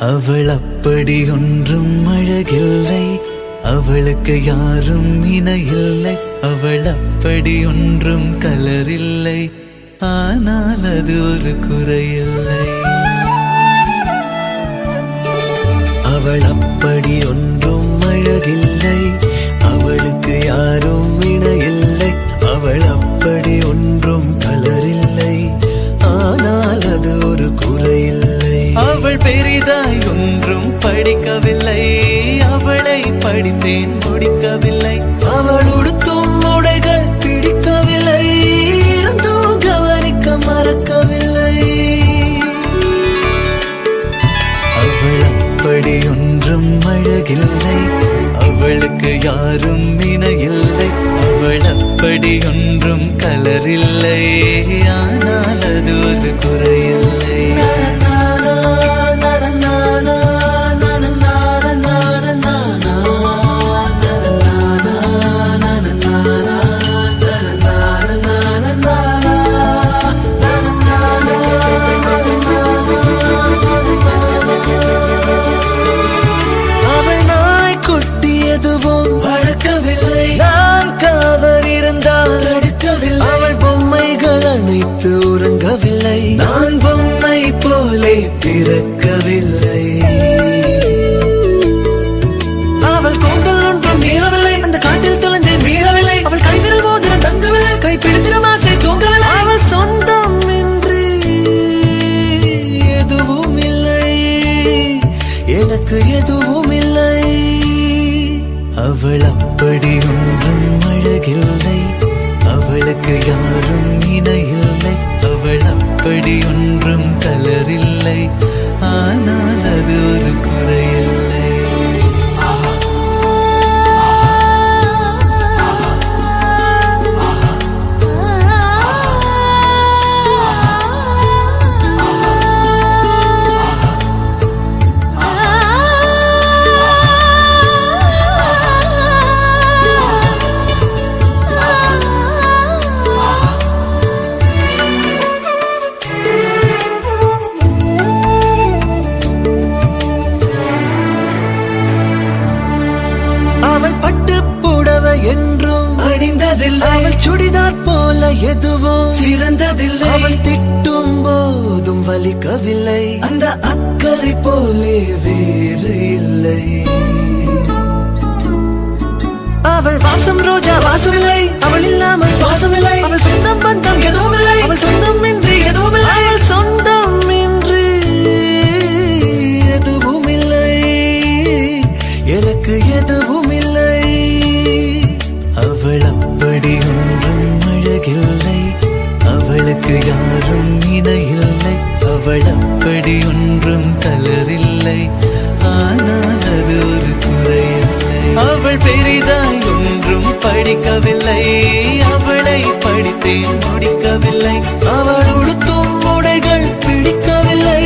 அவள் அப்படி ஒன்றும் அழகில்லை, அவளுக்கு யாரும் இணையில்லை. அவள் அப்படி ஒன்றும் கலரில்லை, ஆனால் அது ஒரு குறையில்லை. அவள் அப்படி ஒன்றும் அழகில்லை, அவளுக்கு யாரும் இணையில்லை. அவள் அப்படி ஒன்றும் கலரில்லை, ஆனால் அது ஒரு குறையில்லை. அவள் பெரிதாய் ஒன்றும் படிக்கவில்லை, அவளை படித்தேன் முடிக்கவில்லை. அவள் உடுத்தும் உடைகள் பிடிக்கவில்லை, இருந்தும் கவனிக்க மறக்கவில்லை. அவள் அப்படி ஒன்றும் அழகில்லை, அவளுக்கு யாரும் இணையில்லை. அவள் அப்படி ஒன்றும் கலரில்லை, ஆனால் அது ஒரு குறையில்லை. எதுவும் வளர்க்கவில்லை, நான் காவல் இருந்தால் தடுக்கவில்லை. அவள் பொம்மைகள் அனைத்து உறங்கவில்லை, நான் பொம்மை போலே பிறக்கவில்லை. அவள் கூந்தல் ஒன்றும் மீறவில்லை, அந்த காட்டில் தொலைந்தேன் மீறவில்லை. அவள் கைவிரல் மோதிரம் தங்கவில்லை, கைப்பிடித்திடும் ஆசை தூங்கவில்லை. அவள் சொந்தம் இன்றி எதுவும் இல்லை, எனக்கு எதுவும் இல்லை. அவள் அப்படி ஒன்றும் அழகில்லை, அவளுக்கு யாரும் இணையில்லை. அவள் அப்படி ஒன்றும் கலரில்லை, ஆனால் அது ஒரு குறையில்லை. அவள் பட்டு புடவை என்றும் அணிந்ததில்லை, அவள் சுடிதார் போல எதுவும் சிறந்ததில்லை. அவள் திட்டும் போதும் வலிக்கவில்லை, அந்த அக்கறை போலே வேறு இல்லை. அவள் வாசம் ரோஜா வாசமில்லை, அவள் இல்லாமல் சுவாசமில்லை. அவள் சொந்தம் பந்தம் எதுவும் இல்லை, அவள் சொந்தம் இன்றி எதுவும் இல்லை. அவள் சொந்தம் இன்றி எதுவும் இல்லை, எனக்கு எதுவும் இல்லை. அவள் அப்படி ஒன்றும் அழகில்லை, அவளுக்கு யாரும் இணையில்லை. அவள் அப்படி ஒன்றும் கலரில்லை, ஆனால் அது ஒரு குறையில்லை. அவள் பெரிதாய் ஒன்றும் படிக்கவில்லை, அவளை படித்தேன் முடிக்கவில்லை. அவள் உடுத்தும் உடைகள் பிடிக்கவில்லை,